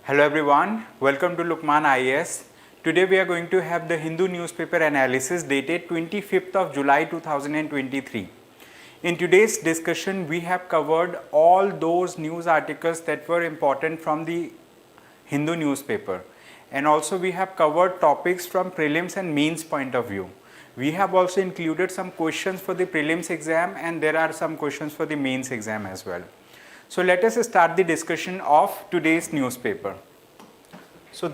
Hello everyone, welcome to Lukmaan IAS. Today we are going to have the Hindu newspaper analysis dated 25th of July 2023. In today's discussion, we have covered all those news articles that were important from the Hindu newspaper, and also we have covered topics from prelims and mains point of view. We have also included some questions for the prelims exam, and there are some questions for the mains exam as well. So let us start the discussion of today's newspaper. So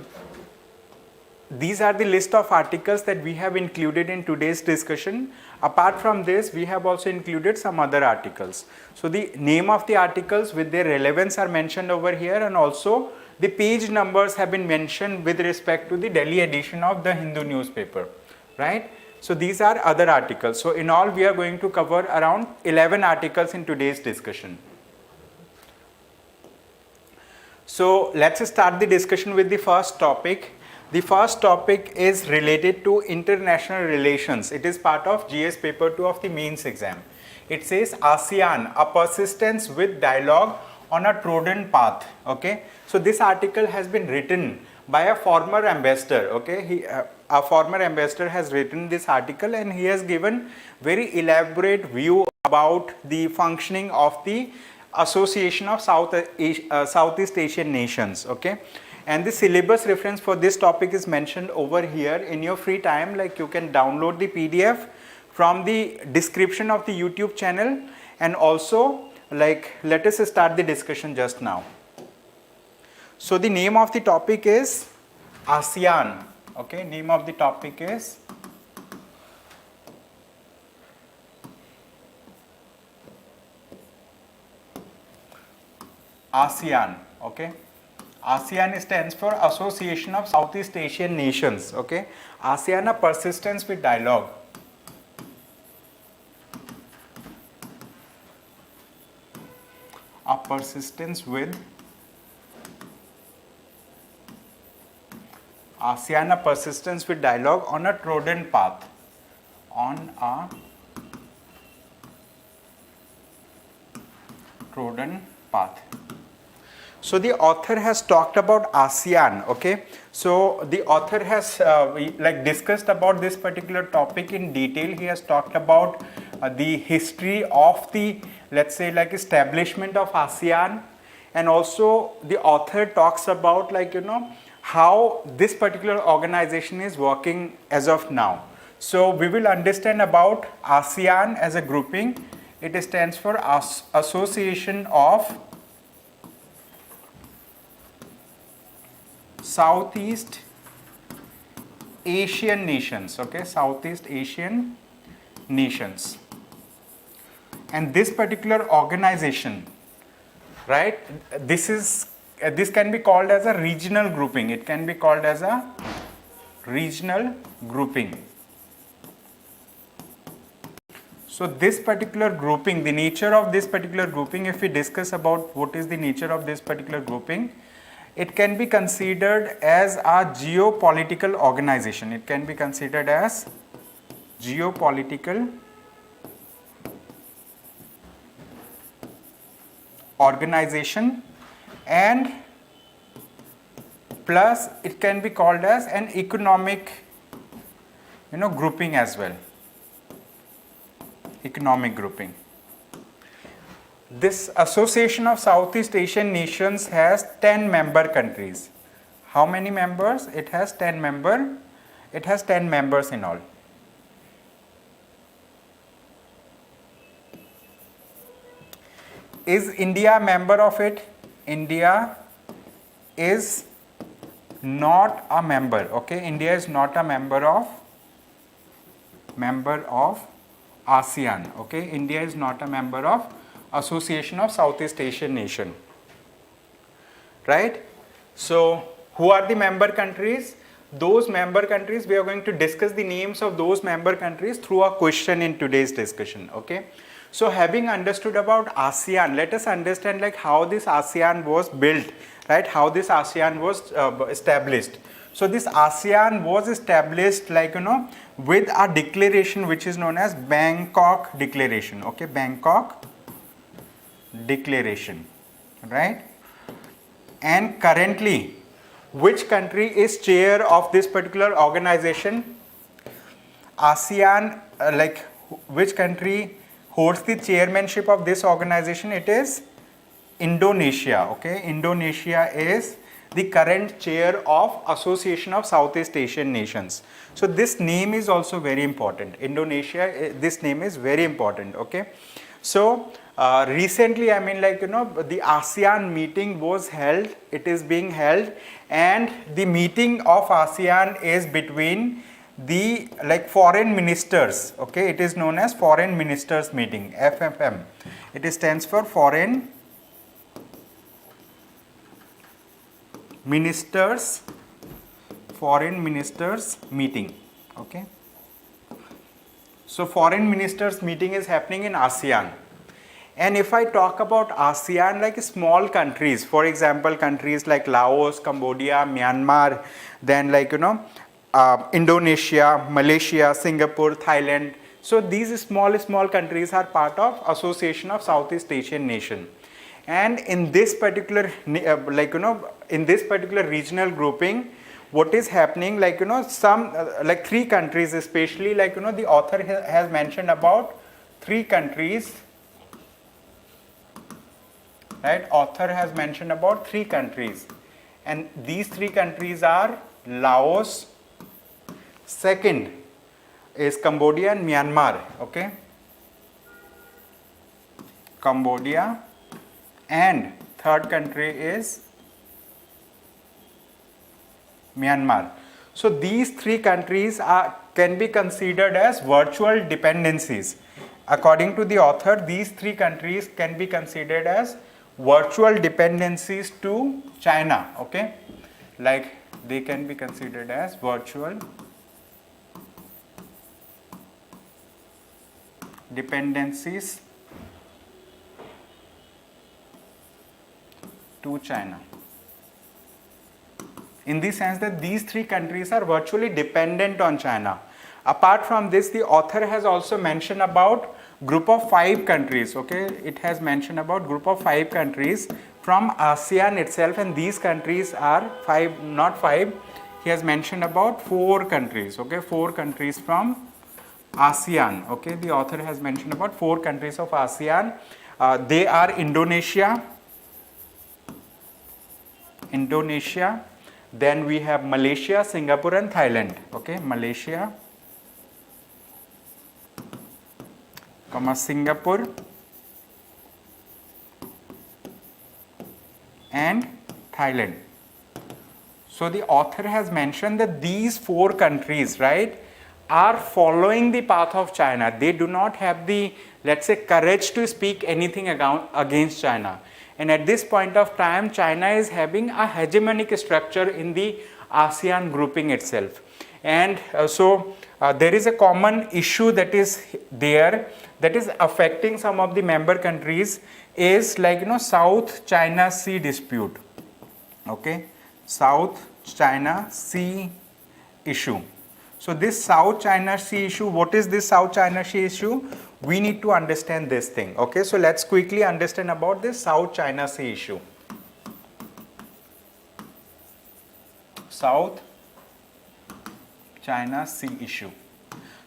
these are the list of articles that we have included in today's discussion. Apart from this, we have also included some other articles. So the name of the articles with their relevance are mentioned over here, and also the page numbers have been mentioned with respect to the Delhi edition of the Hindu newspaper, right? So these are other articles. So in all, we are going to cover around 11 articles in today's discussion. So let's start the discussion with the first topic. The first topic is related to international relations. It is part of GS paper 2 of the mains exam. It says ASEAN, a persistence with dialogue on a trodden path. Okay, so this article has been written by a former ambassador. Okay, a former ambassador has written this article, and he has given very elaborate view about the functioning of the Association of Southeast Asian Nations. Okay, and the syllabus reference for this topic is mentioned over here. In your free time, like, you can download the PDF from the description of the YouTube channel, and also, like, let us start the discussion just now. So the name of the topic is ASEAN. Okay, name of the topic is ASEAN. Okay, ASEAN stands for Association of Southeast Asian Nations. Okay, ASEAN, a persistence with dialogue. A persistence with ASEAN, a persistence with dialogue on a trodden path. On a trodden path. So the author has talked about ASEAN. Okay, so the author has discussed about this particular topic in detail. He has talked about the history of the, let's say, like, establishment of ASEAN, and also the author talks about, like, how this particular organization is working as of now. So we will understand about ASEAN as a grouping. It stands for Association of Southeast Asian Nations. Okay, Southeast Asian Nations. And this particular organization, right, this can be called as a regional grouping. It can be called as a regional grouping. So this particular grouping, the nature of this particular grouping, if we discuss about what is the nature of this particular grouping, it can be considered as a geopolitical organization. It can be considered as geopolitical organization, and plus it can be called as an economic, grouping as well. Economic grouping. This Association of Southeast Asian Nations has 10 member countries. How many members? It has 10 members. It has 10 members in all. Is India a member of it? India is not a member. Okay, India is not a member of ASEAN. Okay, India is not a member of Association of Southeast Asian Nation, right? So who are the member countries? Those member countries, we are going to discuss the names of those member countries through a question in today's discussion. Okay, so having understood about ASEAN, let us understand, like, how this ASEAN was built, right? How this ASEAN was established. So this ASEAN was established, like, with a declaration which is known as Bangkok Declaration. Okay, Bangkok Declaration, right? And currently which country is chair of this particular organization? ASEAN, which country holds the chairmanship of this organization? It is Indonesia. Okay, Indonesia is the current chair of Association of Southeast Asian Nations. So this name is also very important. Indonesia, this name is very important. Okay, so recently, I mean, the ASEAN meeting was held. It is being held, and the meeting of ASEAN is between the foreign ministers. Okay, it is known as foreign ministers meeting, FFM. It stands for foreign ministers meeting. Okay, so foreign ministers meeting is happening in ASEAN. And if I talk about ASEAN, like small countries, for example, countries like Laos, Cambodia, Myanmar, then Indonesia, Malaysia, Singapore, Thailand. So these small countries are part of Association of Southeast Asian Nation. And in this particular in this particular regional grouping, what is happening, some three countries especially, the author has mentioned about three countries, right? Author has mentioned about three countries, and these three countries are Laos, second is Cambodia and Myanmar. Okay, Cambodia, and third country is Myanmar. So these three countries can be considered as virtual dependencies. According to the author, these three countries can be considered as virtual dependencies to China. Okay, like they can be considered as virtual dependencies to China, in the sense that these three countries are virtually dependent on China. Apart from this, the author has also mentioned about group of 5 countries. Okay, it has mentioned about group of 5 countries from ASEAN itself, and these countries are 5, not 5. He has mentioned about 4 countries. Okay, 4 countries from ASEAN. Okay, the author has mentioned about 4 countries of ASEAN. They are Indonesia, then we have Malaysia, Singapore and Thailand. Okay, Malaysia, Singapore and Thailand. So the author has mentioned that these 4 countries, right, are following the path of China. They do not have the, let's say, courage to speak anything against China. And at this point of time, China is having a hegemonic structure in the ASEAN grouping itself. And so there is a common issue that is there, that is affecting some of the member countries, is South China Sea dispute. Okay, South China Sea issue. So this South China Sea issue, what is this South China Sea issue? We need to understand this thing. Okay, so let's quickly understand about this South China Sea issue. South China Sea issue.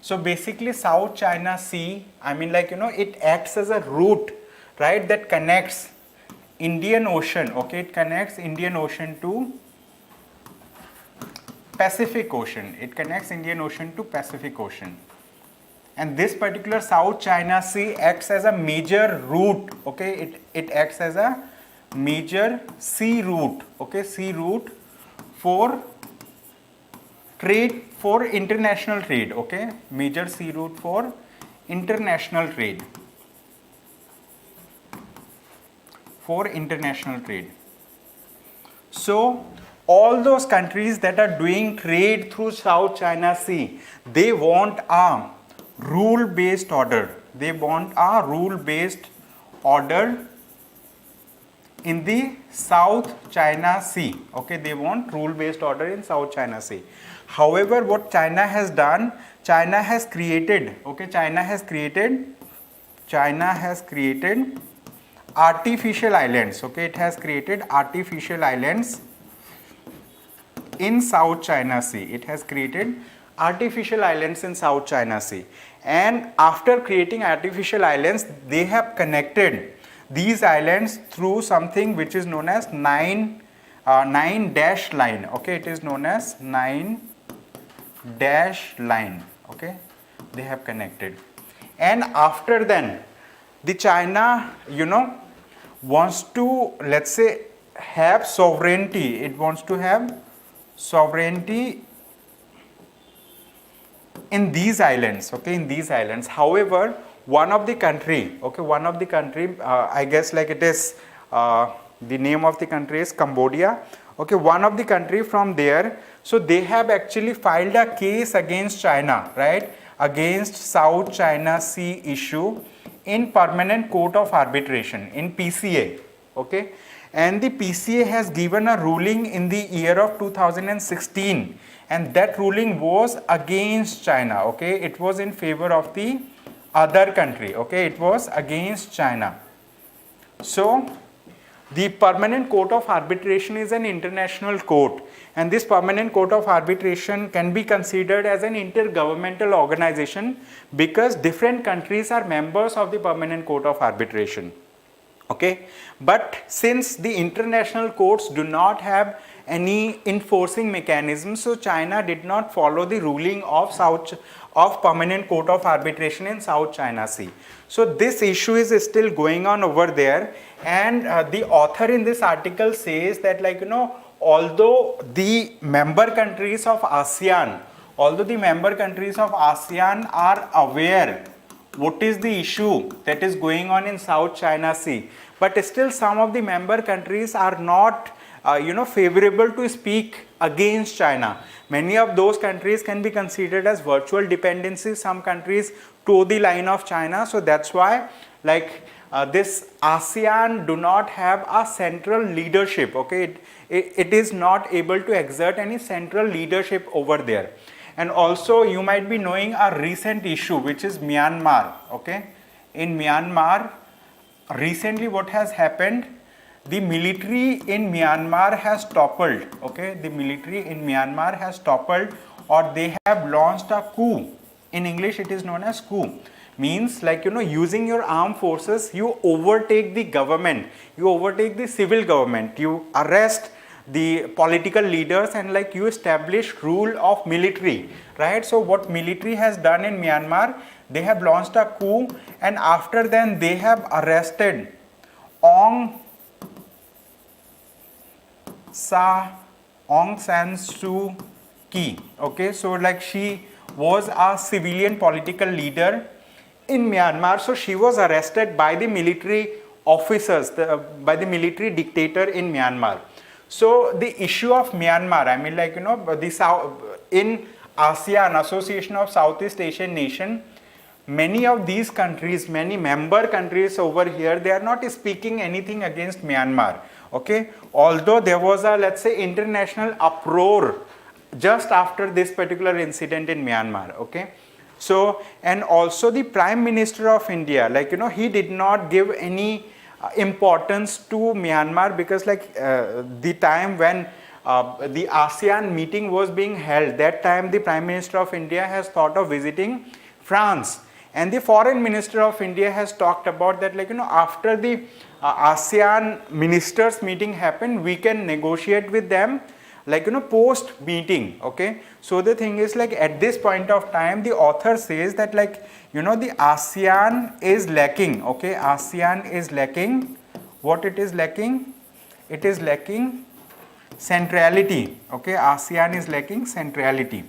So basically South China Sea, I mean it acts as a route, right, that connects Indian Ocean. Okay, it connects Indian Ocean to Pacific Ocean. It connects Indian Ocean to Pacific Ocean. And this particular South China Sea acts as a major route. Okay, it acts as a major sea route. Okay, sea route for trade, for international trade. Okay, major sea route for international trade. For international trade. So all those countries that are doing trade through South China Sea, they want a rule-based order. They want a rule-based order in the South China Sea. Okay, they want rule-based order in South China Sea. However, what China has done, China has created artificial islands. Okay, it has created artificial islands in South China Sea. It has created artificial islands in South China Sea, and after creating artificial islands, they have connected these islands through something which is known as nine dash line. Okay, it is known as 9 dash line. Okay, they have connected, and after then the China, you know, wants to, let's say, have sovereignty. It wants to have sovereignty in these islands. Okay, in these islands. However, one of the country, okay, one of the country, I guess like it is, the name of the country is Cambodia. Okay, one of the country from there, so they have actually filed a case against China, right, against South China Sea issue in Permanent Court of Arbitration, in PCA. Okay, and the PCA has given a ruling in the year of 2016, and that ruling was against China. Okay, it was in favor of the other country. Okay, it was against China. So the Permanent Court of Arbitration is an international court, and this Permanent Court of Arbitration can be considered as an intergovernmental organization because different countries are members of the Permanent Court of Arbitration. Okay, but since the international courts do not have any enforcing mechanism, so China did not follow the ruling of Permanent Court of Arbitration in South China Sea. So this issue is still going on over there, and the author in this article says that, like, you know, although the member countries of ASEAN are aware what is the issue that is going on in South China Sea, but still some of the member countries are not favorable to speak against China. Many of those countries can be considered as virtual dependencies. Some countries toe the line of China. So that's why, like, this ASEAN do not have a central leadership. Okay, it is not able to exert any central leadership over there. And also you might be knowing a recent issue, which is Myanmar. Okay, in Myanmar recently what has happened, the military in Myanmar has toppled. Okay, the military in Myanmar has toppled, or they have launched a coup. In English it is known as coup. Means, like, you know, using your armed forces, you overtake the government, you overtake the civil government, you arrest the political leaders, and like you establish rule of military, right? So what military has done in Myanmar, they have launched a coup, and after then they have arrested Aung San Suu Kyi. Okay, so like she was a civilian political leader in Myanmar, so she was arrested by the military officers, by the military dictator in Myanmar. So the issue of Myanmar, I mean, like, you know, in ASEAN, Association of Southeast Asian Nation, many of these countries, many member countries over here, they are not speaking anything against Myanmar. Okay, although there was a, let's say, international uproar just after this particular incident in Myanmar. Okay, so, and also the Prime Minister of India, like, you know, he did not give any importance to Myanmar, because like the time when the ASEAN meeting was being held, that time the Prime Minister of India has thought of visiting France, and the Foreign Minister of India has talked about that, like, you know, after the ASEAN ministers meeting happened, we can negotiate with them, like, you know, post meeting. Okay, so the thing is, like, at this point of time the author says that, like, you know, the ASEAN is lacking. Okay, ASEAN is lacking, what it is lacking? It is lacking centrality. Okay, ASEAN is lacking centrality,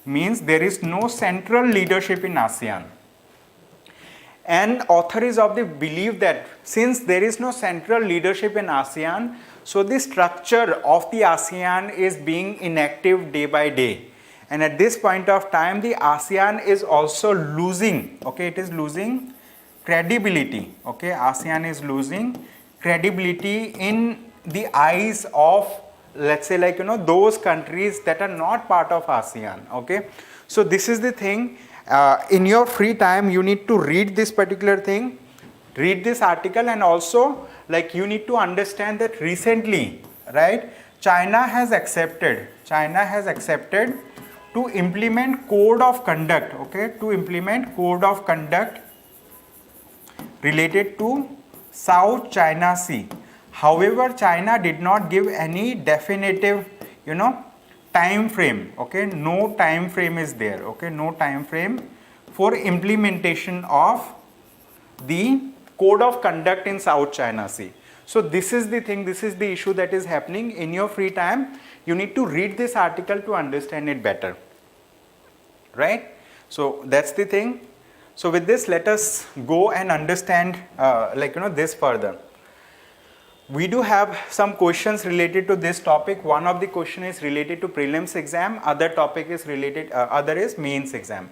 means there is no central leadership in ASEAN. And author is of the belief that since there is no central leadership in ASEAN, so the structure of the ASEAN is being inactive day by day. And at this point of time, the ASEAN is also losing. Okay, it is losing credibility. Okay, ASEAN is losing credibility in the eyes of, let's say, like, you know, those countries that are not part of ASEAN. Okay, so this is the thing. In your free time, you need to read this particular thing, read this article, and also, like, you need to understand that recently, right, China has accepted to implement code of conduct, okay, to implement code of conduct related to South China Sea. However, China did not give any definitive, time frame, okay, no time frame is there, okay, no time frame for implementation of the code of conduct in South China Sea. So this is the thing, this is the issue that is happening. In your free time, you need to read this article to understand it better, right? So that's the thing. So with this, let us go and understand this further. We do have some questions related to this topic. One of the question is related to prelims exam, other topic is related, other is mains exam.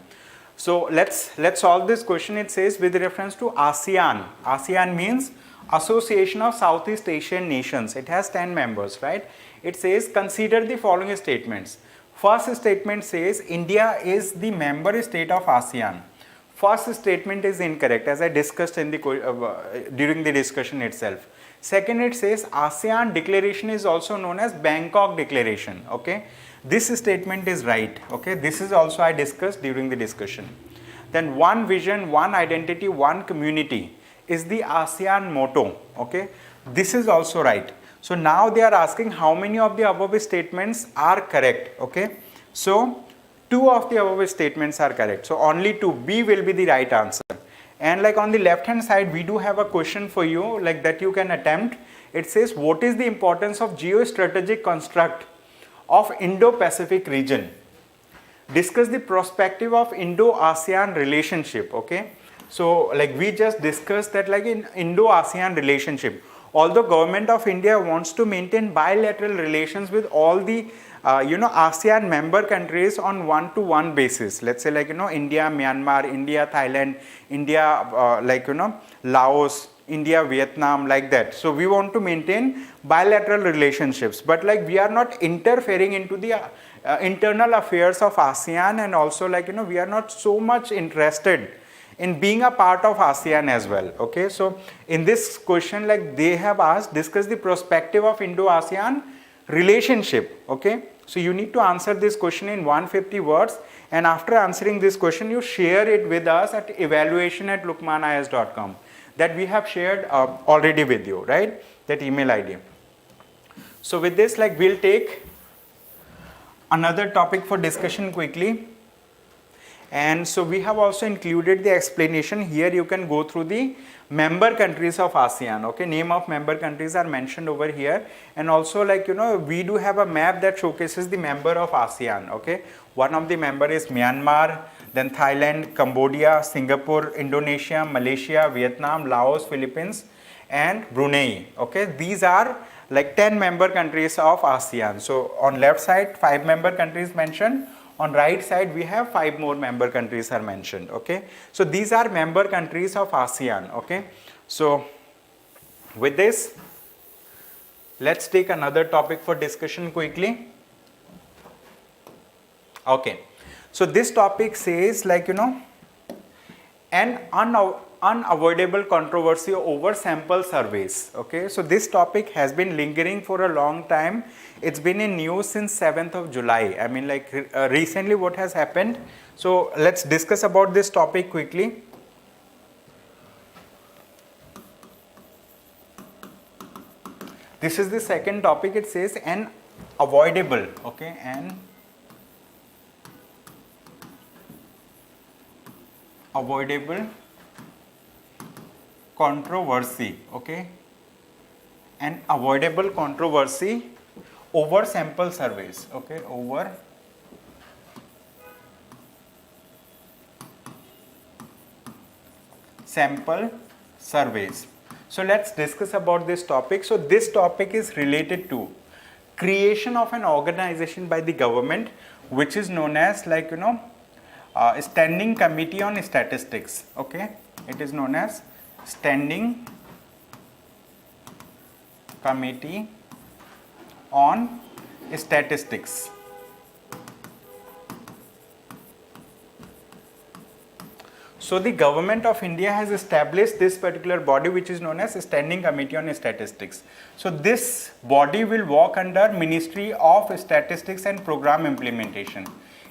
So let's solve this question. It says with reference to ASEAN. ASEAN means Association of Southeast Asian Nations. It has 10 members, right? It says consider the following statements. First statement says India is the member state of ASEAN. First statement is incorrect, as I discussed in the during the discussion itself. Second, it says ASEAN declaration is also known as Bangkok Declaration, okay? This statement is right, okay? This is also I discussed during the discussion. Then one vision, one identity, one community is the ASEAN motto, okay? This is also right. So now they are asking how many of the above statements are correct, okay? So 2 of the above statements are correct. So only 2, B will be the right answer. And like on the left hand side, we do have a question for you like that you can attempt. It says, what is the importance of geostrategic construct of Indo-Pacific region? Discuss the perspective of Indo-ASEAN relationship, okay? So like we just discussed that like in Indo-ASEAN relationship, although government of India wants to maintain bilateral relations with all the ASEAN member countries on one-to-one basis. Let's say like, India, Myanmar, India, Thailand, India, Laos, India, Vietnam, like that. So we want to maintain bilateral relationships, but like we are not interfering into the internal affairs of ASEAN, and also like, we are not so much interested in being a part of ASEAN as well, okay? So in this question, like they have asked, discuss the perspective of Indo-ASEAN relationship, okay? So you need to answer this question in 150 words, and after answering this question, you share it with us at evaluation@lukmaanias.com that we have shared already with you, right? That email ID. So with this, like we'll take another topic for discussion quickly. And so we have also included the explanation here. You can go through the member countries of ASEAN, okay? Name of member countries are mentioned over here, and also like we do have a map that showcases the member of ASEAN, okay? One of the member is Myanmar, then Thailand, Cambodia, Singapore, Indonesia, Malaysia, Vietnam, Laos, Philippines, and Brunei, okay? These are like 10 member countries of ASEAN. So on left side 5 member countries mentioned, on right side we have 5 more member countries are mentioned, okay? So these are member countries of ASEAN, okay? So with this, let's take another topic for discussion quickly. Okay, so this topic says like an unavoidable controversy over sample surveys, okay? So this topic has been lingering for a long time. It's been in news since 7th of July. I mean like recently what has happened. So let's discuss about this topic quickly. This is the second topic. It says an avoidable, okay, an avoidable controversy, okay, an avoidable controversy over sample surveys, okay, over sample surveys. So let's discuss about this topic. So this topic is related to creation of an organization by the government, which is known as like Standing Committee on Statistics, okay? It is known as Standing Committee on Statistics. So the Government of India has established this particular body which is known as Standing Committee on Statistics. So this body will work under Ministry of Statistics and Program Implementation.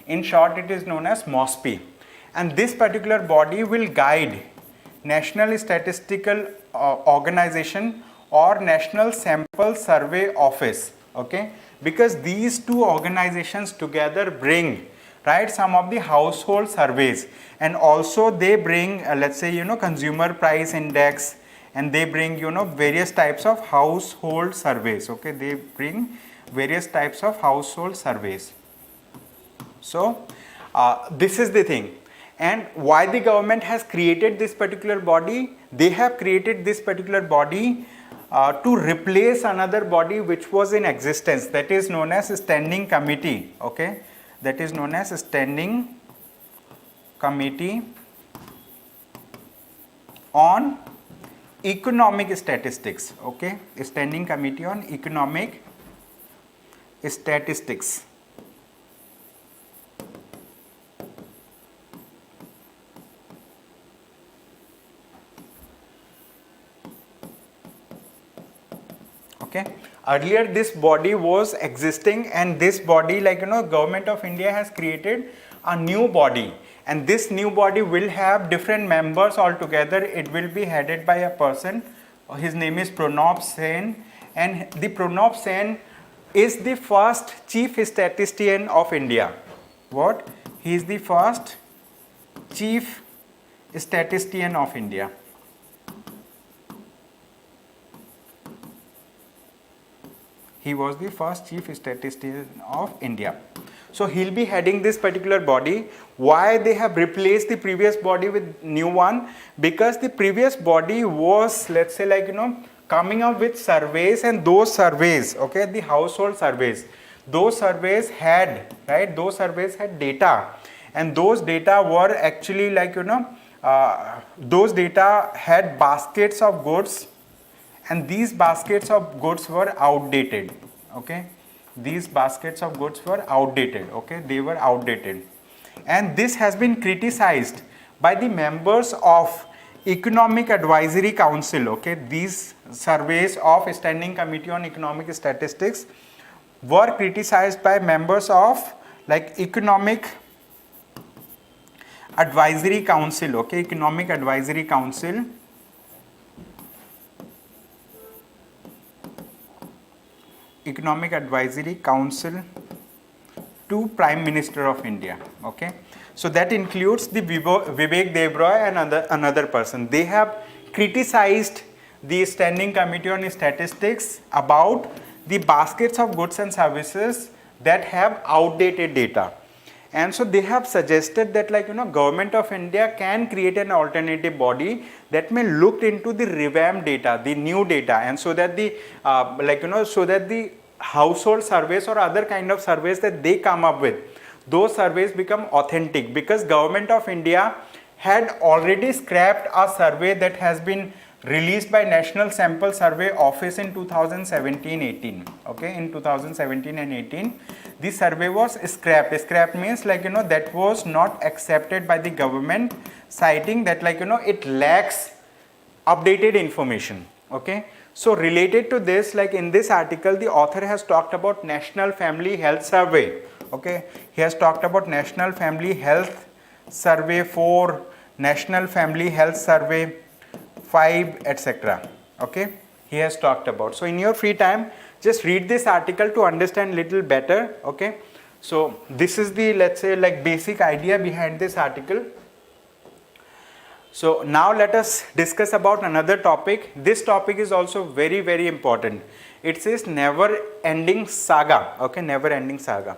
In short, it is known as MOSPI. And this particular body will guide National Statistical Organization or National Sample Survey Office, okay, because these two organizations together bring, right, some of the household surveys, and also they bring let's say consumer price index, and they bring various types of household surveys, okay, they bring various types of household surveys. So this is the thing. And why the government has created this particular body? They have created this particular body to replace another body which was in existence, that is known as Standing Committee, okay, that is known as Standing Committee on Economic Statistics, okay, Standing Committee on Economic Statistics. Okay. Earlier this body was existing, and this body, like Government of India has created a new body, and this new body will have different members altogether. It will be headed by a person, his name is Pranab Sen, and the Pranab Sen is the first chief statistician of India. What? He is the first chief statistician of India. He was the first chief statistician of India. So he'll be heading this particular body. Why they have replaced the previous body with new one? Because the previous body was, let's say, like coming up with surveys, and those surveys, okay, the household surveys, those surveys had, right, those surveys had data, and those data were actually like those data had baskets of goods, and these baskets of goods were outdated, okay, these baskets of goods were outdated, okay, they were outdated, and this has been criticized by the members of Economic Advisory Council, okay, these surveys of Standing Committee on Economic Statistics were criticized by members of like Economic Advisory Council, okay, Economic Advisory Council, Economic Advisory Council to Prime Minister of India, okay. So that includes the Vivek Devroy and another person. They have criticized the Standing Committee on Statistics about the baskets of goods and services that have outdated data. And so they have suggested that like Government of India can create an alternative body that may look into the revamped data, the new data, and so that the so that the household surveys or other kind of surveys that they come up with, those surveys become authentic, because Government of India had already scrapped a survey that has been released by National Sample Survey Office in 2017-18, okay, in 2017 and 18 the survey was scrapped. Scrapped means like that was not accepted by the government, citing that like it lacks updated information, okay. So related to this, like in this article the author has talked about National Family Health Survey, okay, he has talked about National Family Health Survey 4, National Family Health Survey 5, etc. okay, he has talked about. So in your free time just read this article to understand little better, okay. So this is the, let's say, like basic idea behind this article. So now let us discuss about another topic. This topic is also very, very important. It says never ending saga, okay, never ending saga.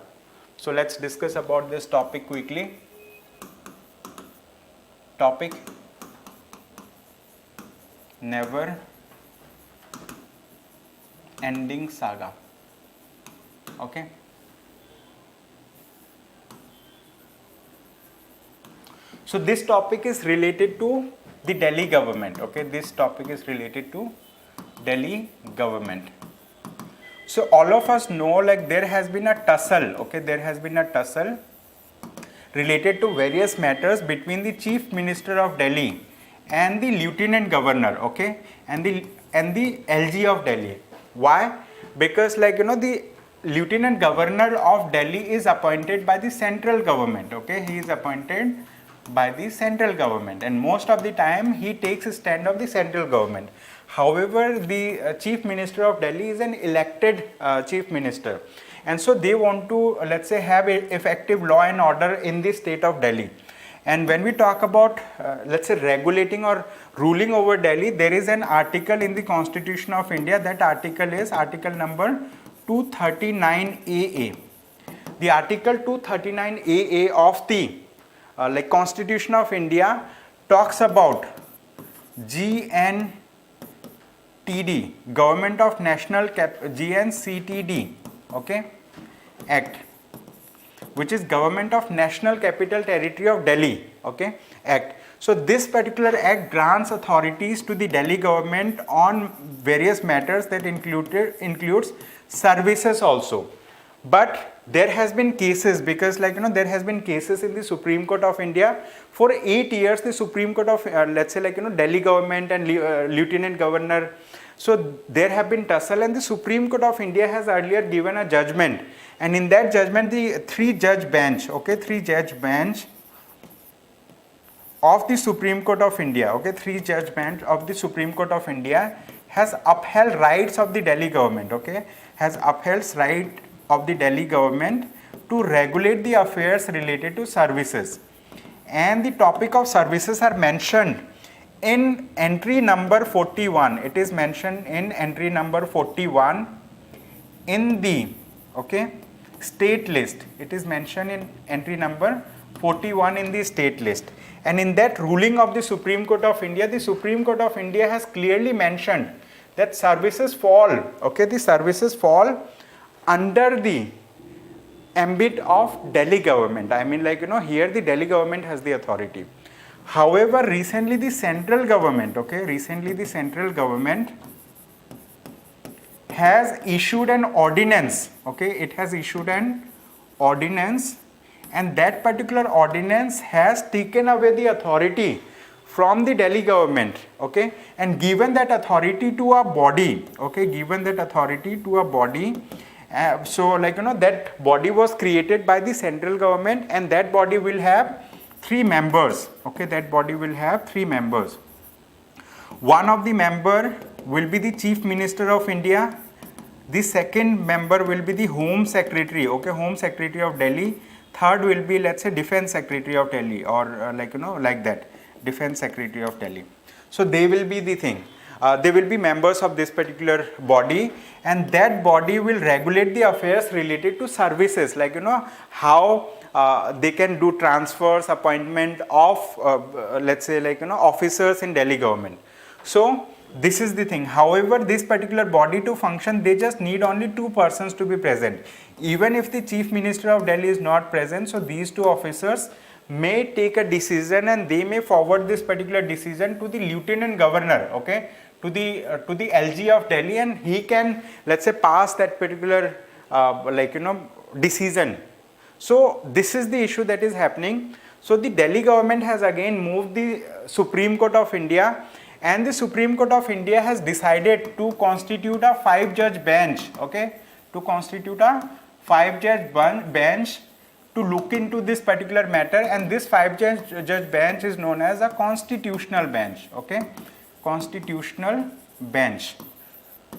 So let's discuss about this topic quickly. Topic: never ending saga, okay. So this topic is related to the Delhi government, okay, this topic is related to Delhi government. So all of us know like there has been a tussle, okay, there has been a tussle related to various matters between the Chief Minister of Delhi and the Lieutenant Governor, okay, and the LG of Delhi. Why? Because the Lieutenant Governor of Delhi is appointed by the central government, okay, he is appointed by the central government, and most of the time he takes a stand of the central government. However, the Chief Minister of Delhi is an elected Chief Minister, and so they want to, let's say, have a effective law and order in the state of Delhi. And when we talk about, let's say, regulating or ruling over Delhi, there is an article in the Constitution of India. That article is article number 239AA. The article 239AA of the Constitution of India talks about GNTD, Government of National GNCTD, okay, Act, which is Government of National Capital Territory of Delhi, okay, Act. So this particular act grants authorities to the Delhi government on various matters that includes services also. But there has been cases, because there has been cases in the Supreme Court of India. For 8 years the Supreme Court of let's say Delhi government and Lieutenant Governor, so there have been tussle, and the Supreme Court of India has earlier given a judgment, and in that judgment the three-judge bench of the Supreme Court of India, okay, three-judge bench of the Supreme Court of India has upheld rights of the Delhi government, okay, has upheld right of the Delhi government to regulate the affairs related to services. And the topic of services are mentioned in entry number 41. It is mentioned in entry number 41 in the, okay, state list. It is mentioned in entry number 41 in the state list. And in that ruling of the Supreme Court of India, the Supreme Court of India has clearly mentioned that services fall, okay, the services fall under the ambit of Delhi government. I mean, here the Delhi government has the authority. However, recently the central government, okay, has issued an ordinance, okay, it has issued an ordinance, and that particular ordinance has taken away the authority from the Delhi government, okay, and given that authority to a body, okay, so that body was created by the central government, and that body will have 3 members, okay, that body will have 3 members. One of the member will be the Chief Minister of India, the second member will be the Home Secretary, okay, Home Secretary of Delhi, third will be, let's say, Defense Secretary of Delhi, or like that, Defense Secretary of Delhi. So they will be the thing. They will be members of this particular body, and that body will regulate the affairs related to services, how they can do transfers, appointment of let's say officers in Delhi government. So this is the thing. However, this particular body to function, they just need only 2 persons to be present. Even if the Chief Minister of Delhi is not present, so these 2 officers may take a decision, and they may forward this particular decision to the Lieutenant Governor, okay, to the LG of Delhi, and he can, let's say, pass that particular decision. So this is the issue that is happening. So the Delhi government has again moved the Supreme Court of India, and the Supreme Court of India has decided to constitute a 5-judge bench, okay, to constitute a 5-judge bench to look into this particular matter, and this 5-judge bench is known as a constitutional bench, okay, constitutional bench.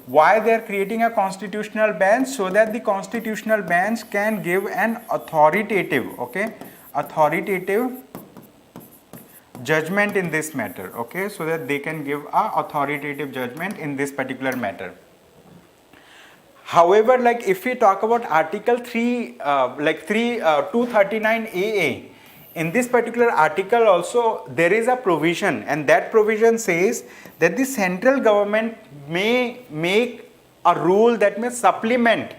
Why they are creating a constitutional bench? So that the constitutional bench can give an authoritative, okay, authoritative judgment in this matter, okay, so that they can give a authoritative judgment in this particular matter. However, if we talk about Article 239AA, in this particular article also there is a provision, and that provision says that the central government may make a rule that may supplement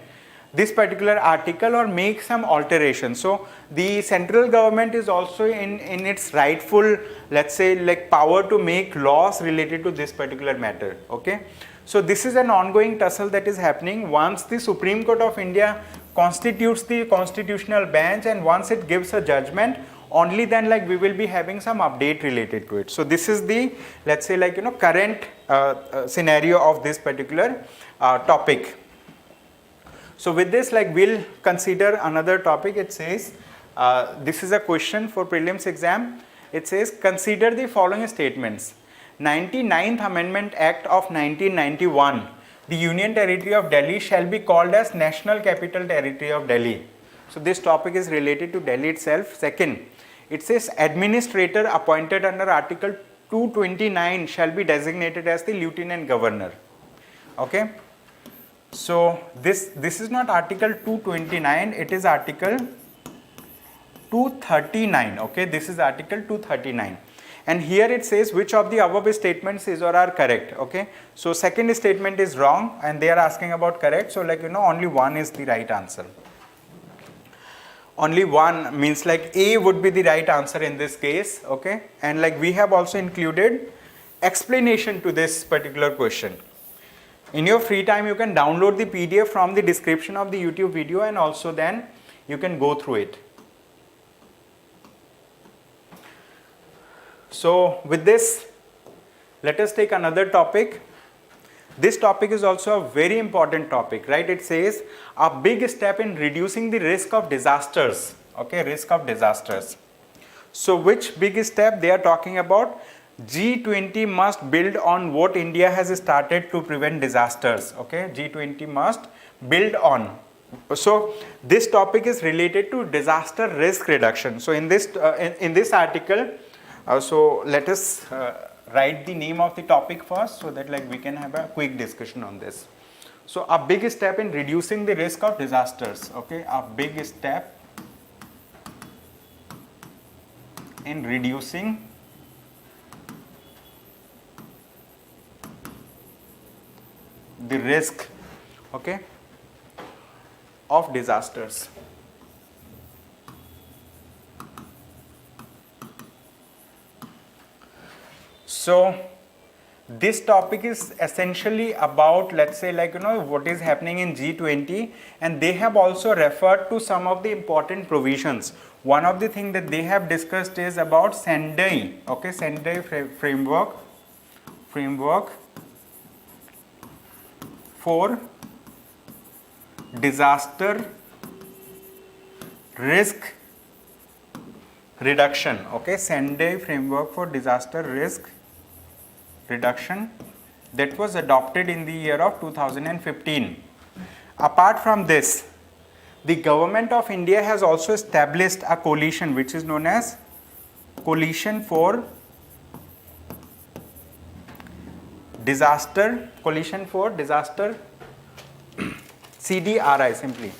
this particular article or make some alteration. So the central government is also in its rightful, let's say, power to make laws related to this particular matter, okay. So this is an ongoing tussle that is happening. Once the Supreme Court of India constitutes the constitutional bench, and once it gives a judgment, only then like we will be having some update related to it. So this is the, let's say, like current scenario of this particular topic. So with this, like we'll consider another topic. It says this is a question for prelims exam. It says, consider the following statements. 99th Amendment Act of 1991, the Union Territory of Delhi shall be called as National Capital Territory of Delhi. So this topic is related to Delhi itself. Second, it says administrator appointed under Article 229 shall be designated as the Lieutenant Governor. Okay. So this is not Article 229, it is Article 239. Okay, this is Article 239. And here it says which of the above statements is or are correct. Okay, so second statement is wrong and they are asking about correct. So like only one is the right answer. Only one means like A would be the right answer in this case. Okay, and like we have also included explanation to this particular question. In your free time, you can download the PDF from the description of the YouTube video, and also then you can go through it. So with this, let us take another topic. This topic is also a very important topic, right? It says a big step in reducing the risk of disasters. Okay, risk of disasters. So which big step they are talking about? G20 must build on what India has started to prevent disasters. Okay, G20 must build on. So this topic is related to disaster risk reduction. So in this article, so let us write the name of the topic first, so that like we can have a quick discussion on this. So a big step in reducing the risk of disasters. Okay, a big step in reducing the risk, okay, of disasters. So this topic is essentially about, let's say, like what is happening in G20, and they have also referred to some of the important provisions. One of the things that they have discussed is about Sendai, okay, Sendai framework for disaster risk reduction. Okay, Sendai framework for disaster risk reduction, that was adopted in the year of 2015. Apart from this, the government of India has also established a coalition which is known as Coalition for Disaster CDRI, simply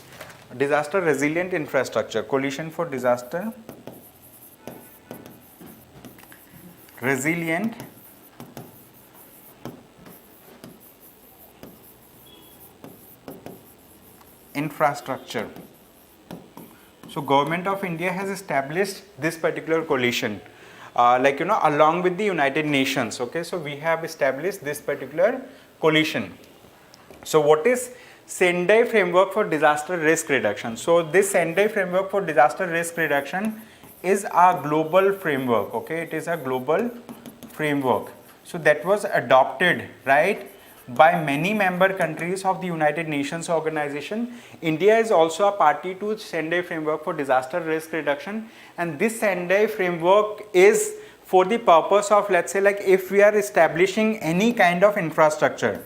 Disaster Resilient Infrastructure, Coalition for Disaster Resilient Infrastructure. So government of India has established this particular coalition, along with the United Nations. Okay, so we have established this particular coalition. So what is Sendai framework for disaster risk reduction? So this Sendai framework for disaster risk reduction is a global framework. Okay, it is a global framework. So that was adopted, right, by many member countries of the United Nations organization. India is also a party to Sendai framework for disaster risk reduction, and this Sendai framework is for the purpose of, let's say, like if we are establishing any kind of infrastructure,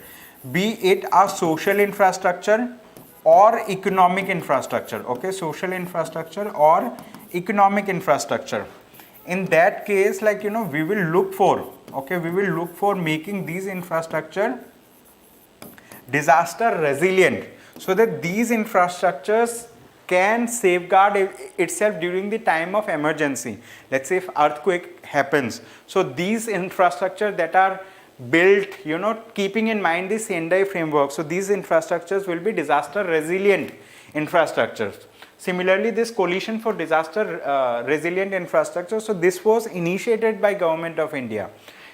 be it a social infrastructure or economic infrastructure. Okay, social infrastructure or economic infrastructure. In that case, like we will look for, okay, we will look for making these infrastructure disaster resilient, so that these infrastructures can safeguard itself during the time of emergency. Let's say if earthquake happens, so these infrastructures that are built, keeping in mind the Sendai framework, so these infrastructures will be disaster resilient infrastructures. Similarly, this coalition for disaster resilient infrastructure, so this was initiated by Government of India.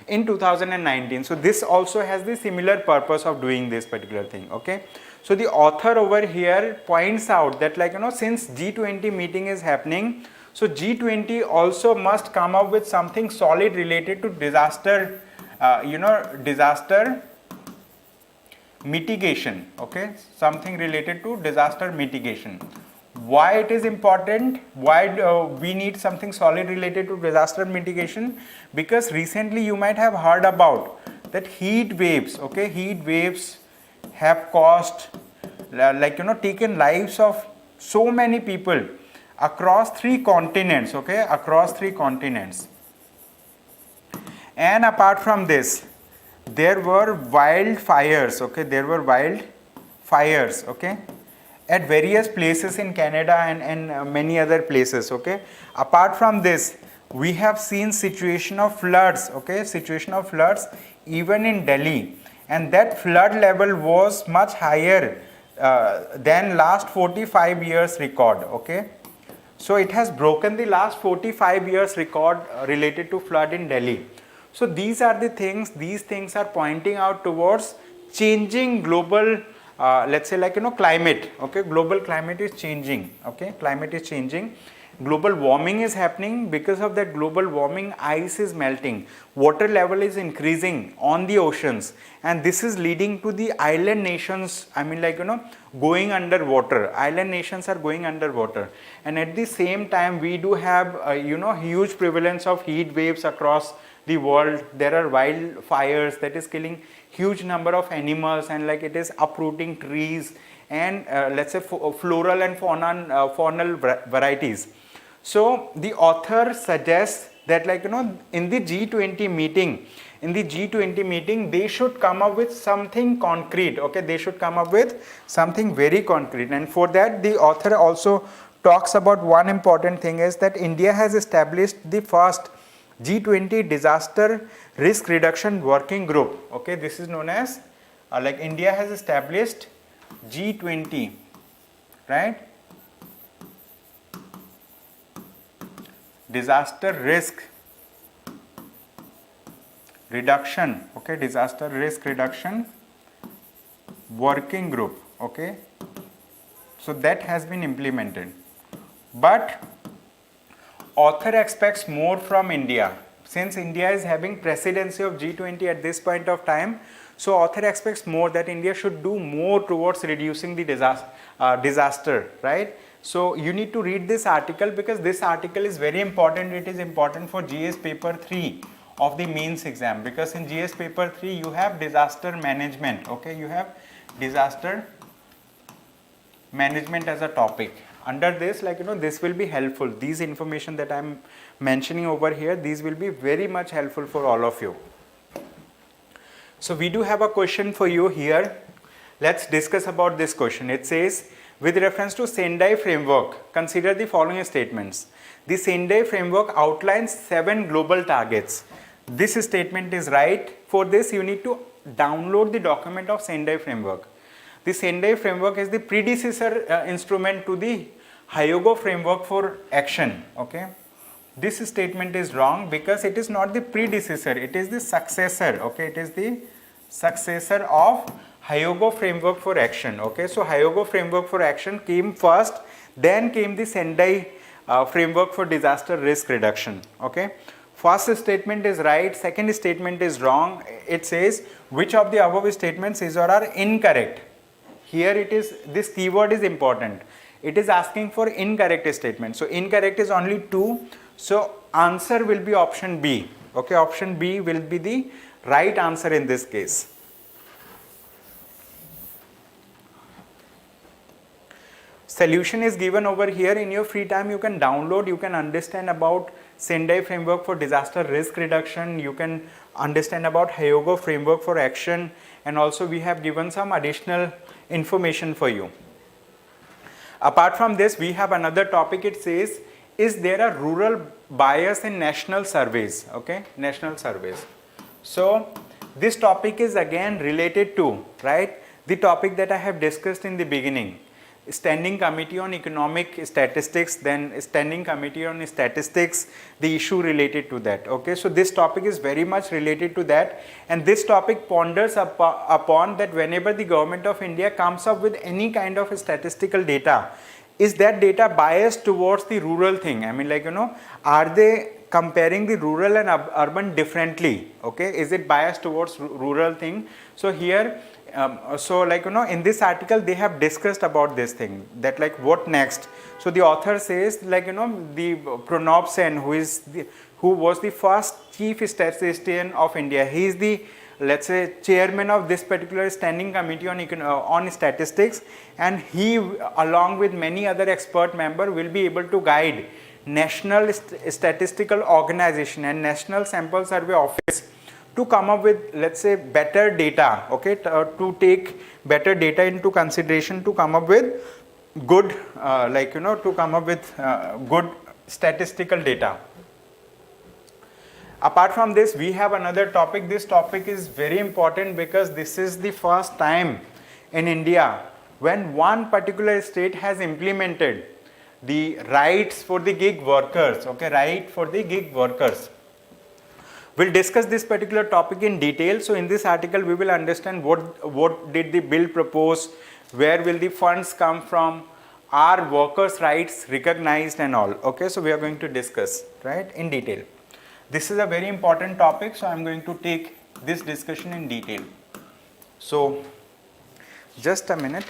in 2019. So this also has the similar purpose of doing this particular thing. Okay, so the author over here points out that, like, since G20 meeting is happening, so G20 also must come up with something solid related to disaster, disaster mitigation. Okay, something related to disaster mitigation. Why it is important? Why we need something solid related to disaster mitigation? Because recently you might have heard about that heat waves. Okay, heat waves have caused, taken lives of so many people across 3 continents. Okay, across 3 continents. And apart from this, there were wildfires. Okay, there were wildfires. Okay, at various places in Canada and many other places. Okay, apart from this, we have seen situation of floods. Okay, situation of floods even in Delhi, and that flood level was much higher than last 45 years record. Okay, so it has broken the last 45 years record related to flood in Delhi. So these are the things, these things are pointing out towards changing global, let's say, climate. Okay, global climate is changing. Okay, climate is changing. Global warming is happening. Because of that global warming, ice is melting, water level is increasing on the oceans, and this is leading to the island nations, going underwater. Island nations are going underwater, and at the same time we do have huge prevalence of heat waves across the world. There are wildfires that is killing huge number of animals, and like it is uprooting trees and let's say floral and faunal varieties. So the author suggests that, in the G20 meeting, they should come up with something concrete. Okay, they should come up with something very concrete, and for that the author also talks about one important thing is that India has established the first G20 disaster risk reduction working group. Okay, this is known as India has established G20, right? Disaster risk reduction. Okay, disaster risk reduction working group. Okay, so that has been implemented, but author expects more from India. Since India is having presidency of G20 at this point of time, so author expects more, that India should do more towards reducing the disaster, right? So you need to read this article, because this article is very important. It is important for GS paper 3 of the mains exam, because in GS paper 3 you have disaster management. Okay, you have disaster management as a topic. Under this, this will be helpful. These information that I am mentioning over here, these will be very much helpful for all of you. So we do have a question for you here. Let's discuss about this question. It says, with reference to Sendai framework, consider the following statements. The Sendai framework outlines 7 global targets. This statement is right. For this, you need to download the document of Sendai framework. The Sendai framework is the predecessor instrument to the Hyogo framework for action. Okay, this statement is wrong, because it is not the predecessor, it is the successor. Okay, it is the successor of Hyogo framework for action. Okay, so Hyogo framework for action came first, then came the Sendai framework for disaster risk reduction. Okay, first statement is right, second statement is wrong. It says which of the above statements is or are incorrect. Here it is, this keyword is important. It is asking for incorrect statement. So incorrect is only 2. So answer will be option B. Okay, option B will be the right answer in this case. Solution is given over here. In your free time you can download, you can understand about Sendai framework for disaster risk reduction, you can understand about Hyogo framework for action, and also we have given some additional information for you. Apart from this, we have another topic. It says, is there a rural bias in national surveys? Okay, national surveys. So this topic is again related to, right, the topic that I have discussed in the beginning, Standing Committee on Economic Statistics, then Standing Committee on Statistics, the issue related to that. Okay, so this topic is very much related to that, and this topic ponders upon that whenever the government of India comes up with any kind of statistical data, is that data biased towards the rural thing? I mean, like, you know, are they comparing the rural and urban differently? Okay, is it biased towards rural thing? So here, so like, you know, in this article they have discussed about this thing, that like what next. So the author says, like, you know, the Pranab Sen, who was the first chief statistician of India, he is the, let's say, chairman of this particular standing committee on statistics, and he along with many other expert members will be able to guide National Statistical Organization and National Sample Survey Office to come up with, let's say, better data, okay, to take better data into consideration, to come up with good, like, you know, to come up with good statistical data. Apart from this, we have another topic. This topic is very important because this is the first time in India when one particular state has implemented the rights for the gig workers, okay, right for the gig workers. We'll discuss this particular topic in detail. So in this article, we will understand what did the bill propose, where will the funds come from, are workers' rights recognized and all. Okay, so we are going to discuss, right, in detail. This is a very important topic, so I am going to take this discussion in detail. So just a minute.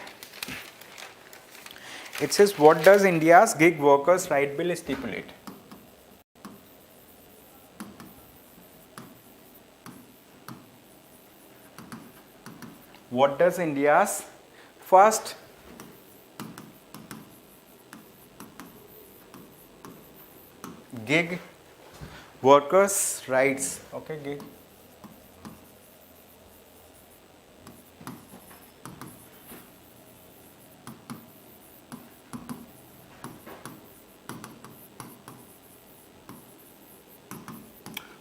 It says, what does India's gig workers' right bill stipulate? What does India's first gig workers' rights, okay, gig.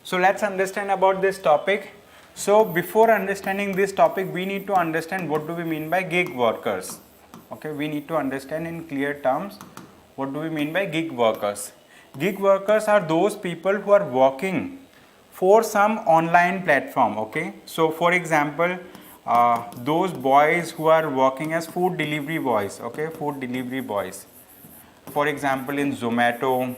So let's understand about this topic. So before understanding this topic, we need to understand what do we mean by gig workers. Okay, we need to understand in clear terms what do we mean by gig workers. Gig workers are those people who are working for some online platform. Okay, so for example, those boys who are working as food delivery boys. Okay, food delivery boys. For example, in Zomato,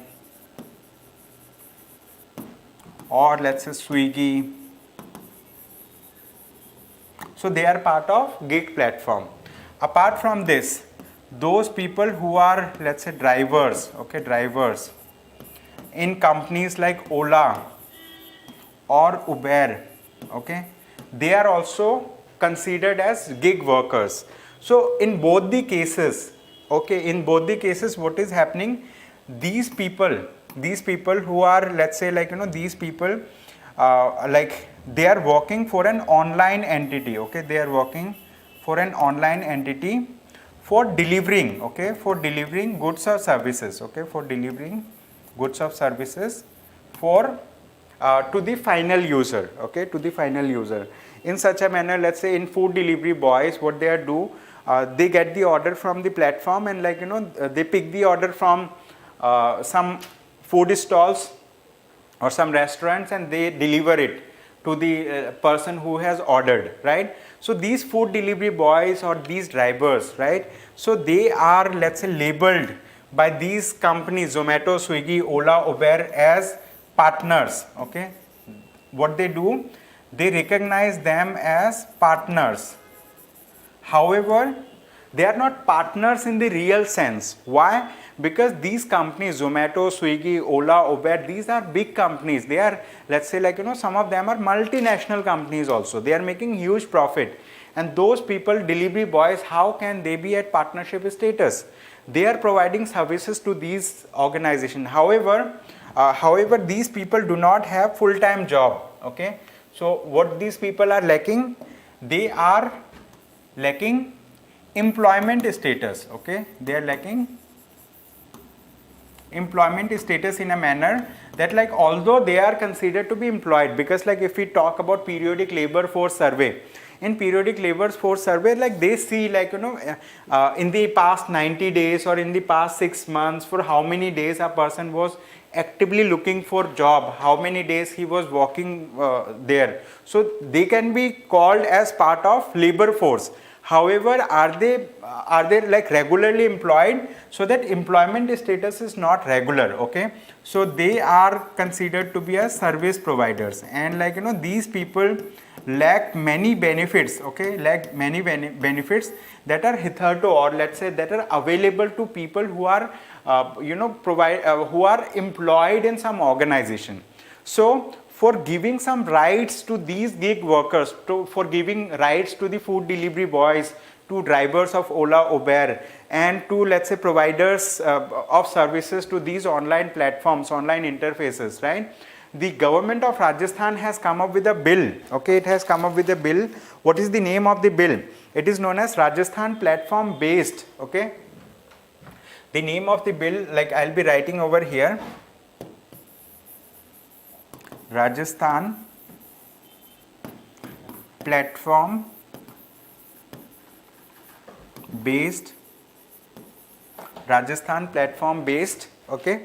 or let's say Swiggy. So they are part of gig platform. Apart from this, those people who are, let's say, drivers, okay, drivers in companies like Ola or Uber, okay, they are also considered as gig workers. So in both the cases, okay, in both the cases, what is happening? These people who are, let's say, like, you know, these people, like, they are working for an online entity, okay, they are working for an online entity for delivering, okay, for delivering goods or services, okay, for delivering goods or services for to the final user, okay, to the final user. In such a manner, let's say in food delivery boys, what they do, they get the order from the platform, and, like, you know, they pick the order from some food stalls or some restaurants, and they deliver it to the person who has ordered, right? So these food delivery boys or these drivers, right, so they are, let's say, labeled by these companies, Zomato, Swiggy, Ola, Uber, as partners, okay. What they do, they recognize them as partners. However, they are not partners in the real sense. Why? Because these companies, Zomato, Swiggy, Ola, Uber, these are big companies. They are, let's say, like, you know, some of them are multinational companies also. They are making huge profit. And those people, delivery boys, how can they be at partnership status? They are providing services to these organizations. However, these people do not have full-time job, okay. So what these people are lacking? They are lacking employment status, okay. They are lacking employment status in a manner that, like, although they are considered to be employed, because, like, if we talk about periodic labor force survey, in periodic labor force survey, like they see like in the past 90 days or in the past 6 months for how many days a person was actively looking for job, how many days he was working there. So they can be called as part of labor force. However, are they like regularly employed? So that employment status is not regular, okay. So they are considered to be as service providers, and like these people lack many benefits, okay, lack many benefits that are hitherto, or let's say that are available to people who are who are employed in some organization. So for giving some rights to these gig workers, for giving rights to the food delivery boys, to drivers of Ola, Uber, and to let's say providers of services to these online platforms, online interfaces, right? The government of Rajasthan has come up with a bill, okay, it has come up with a bill. What is the name of the bill? It is known as Rajasthan Platform Based, okay. The name of the bill, like I'll be writing over here, Rajasthan Platform Based, Rajasthan Platform Based, okay,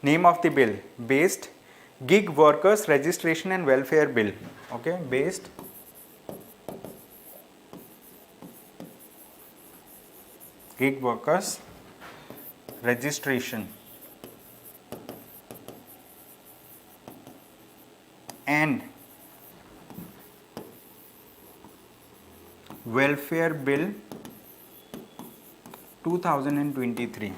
name of the bill, Based Gig Workers Registration and Welfare Bill, okay, Based Gig Workers Registration and Welfare Bill 2023.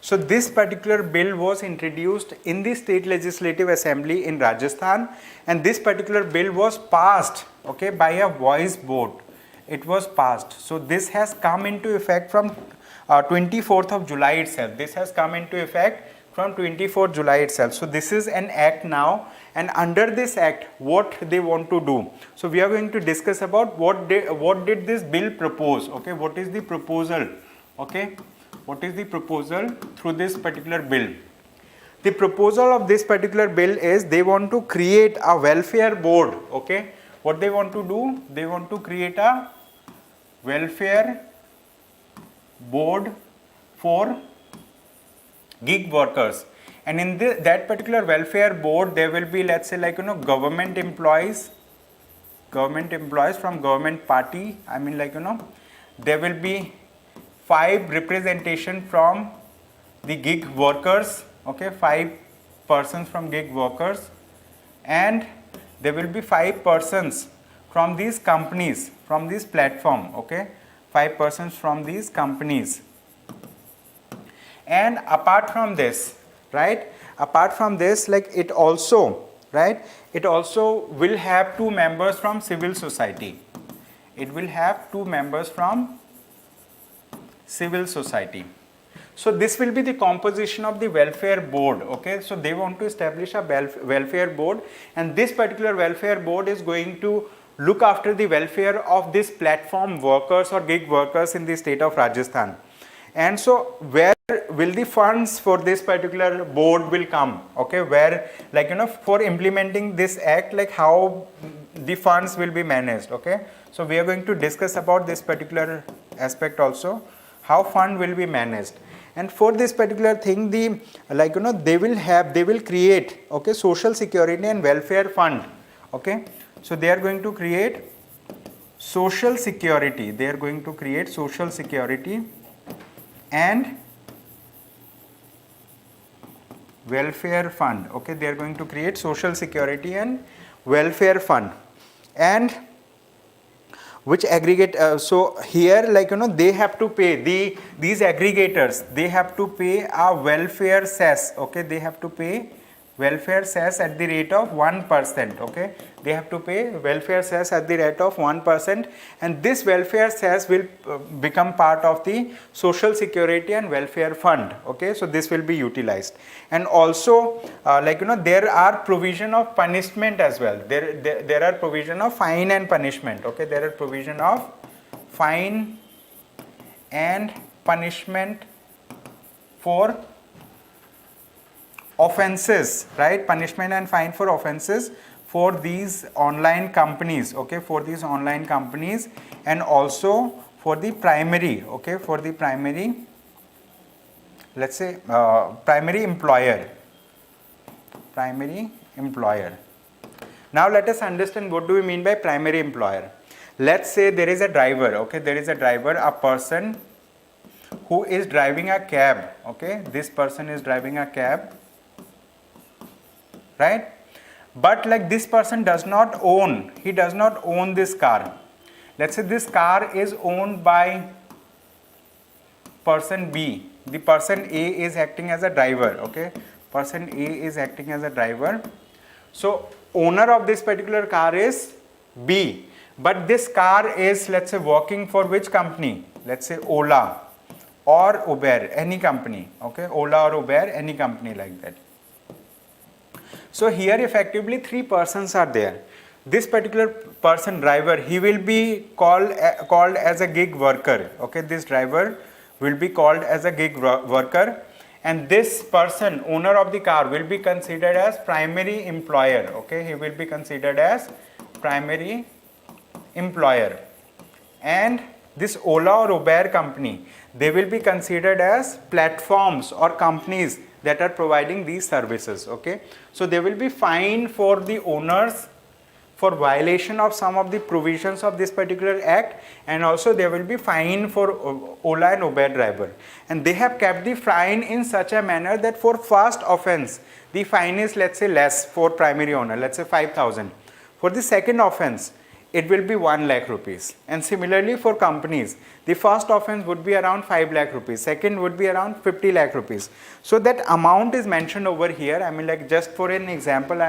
So this particular bill was introduced in the State Legislative Assembly in Rajasthan, and this particular bill was passed, okay, by a voice vote. It was passed. So this has come into effect from 24th of July itself. This has come into effect from 24th July itself. So this is an act now, and under this act what they want to do. So we are going to discuss about what did this bill propose, okay, what is the proposal, okay, what is the proposal through this particular bill. The proposal of this particular bill is they want to create a welfare board, okay. What they want to do, they want to create a welfare board for gig workers, and in that particular welfare board there will be, let's say, like government employees from government party, I mean, like there will be 5 representation from the gig workers, okay, 5 persons from gig workers, and there will be 5 persons from these companies, from this platform, okay, 5 persons from these companies. And apart from this, right, apart from this, like it also, right, it also will have 2 members from civil society. It will have 2 members from civil society. So this will be the composition of the welfare board, okay. So they want to establish a welfare board, and this particular welfare board is going to look after the welfare of this platform workers or gig workers in the state of Rajasthan. And so where will the funds for this particular board will come, okay, where, like for implementing this act, like how the funds will be managed, okay. So we are going to discuss about this particular aspect also, how fund will be managed. And for this particular thing, the they will create, okay, social security and welfare fund, okay. So they are going to create social security, they are going to create social security and welfare fund, okay, they are going to create social security and welfare fund, and which aggregate, so here, like they have to pay, these aggregators, they have to pay a welfare cess, okay, they have to pay welfare cess at the rate of 1%, okay, they have to pay welfare cess at the rate of 1%, and this welfare cess will become part of the social security and welfare fund, okay. So this will be utilized, and also there are provision of punishment as well, there are provision of fine and punishment, okay, there are provision of fine and punishment for offenses, right, punishment and fine for offenses for these online companies, okay, for these online companies, and also for the primary, okay, for the primary, let's say primary employer. Now let us understand what do we mean by primary employer. Let's say there is a driver, okay, there is a driver, a person who is driving a cab, okay, this person is driving a cab, right? But like this person does not own, he does not own this car. Let's say this car is owned by person B. The person A is acting as a driver, okay, person A is acting as a driver. So owner of this particular car is B, but this car is, let's say, working for which company? Let's say Ola or Uber, any company, okay, Ola or Uber, any company like that. So here effectively three persons are there. This particular person, driver, he will be called as a gig worker, okay, this driver will be called as a gig worker, and this person, owner of the car, will be considered as primary employer, okay, he will be considered as primary employer. And this Ola or Uber company, they will be considered as platforms or companies that are providing these services, okay. So they will be fined for the owners for violation of some of the provisions of this particular act, and also they will be fined for Ola and Uber driver. And they have kept the fine in such a manner that for first offense the fine is, let's say, less for primary owner, let's say 5,000. For the second offense it will be 1 lakh rupees, and similarly for companies the first offense would be around 5 lakh rupees, second would be around 50 lakh rupees. So that amount is mentioned over here. I mean, like, just for an example,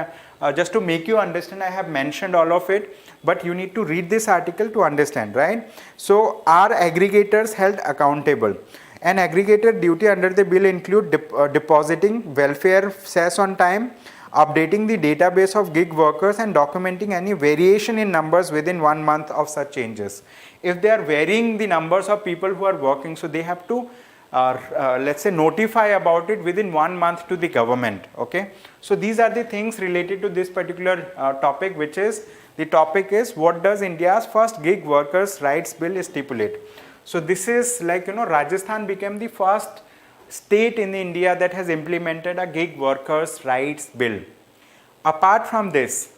just to make you understand, I have mentioned all of it, but you need to read this article to understand, right? So are aggregators held accountable? An aggregator duty under the bill include depositing welfare cess on time, updating the database of gig workers, and documenting any variation in numbers within 1 month of such changes. If they are varying the numbers of people who are working, so they have to let's say notify about it within 1 month to the government, okay. So these are the things related to this particular topic, which is, the topic is, what does India's first gig workers rights bill stipulate? So this is like, you know, Rajasthan became the first state in India that has implemented a gig workers rights bill. Apart from this,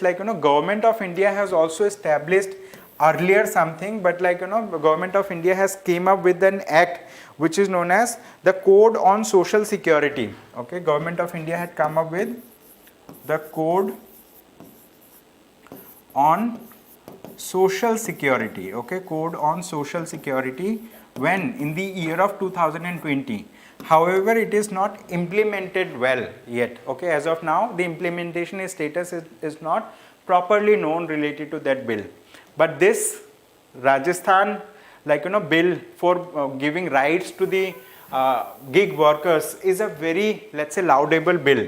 like, you know, Government of India has also established earlier something, but like, you know, the Government of India has came up with an act which is known as the Code on Social Security, okay. Government of India had come up with the Code on Social Security, okay, Code on Social Security, when in the year of 2020. However, it is not implemented well yet, okay. As of now, the implementation status is not properly known related to that bill. But this Rajasthan, like, you know, bill for giving rights to the gig workers is a very, let's say, laudable bill.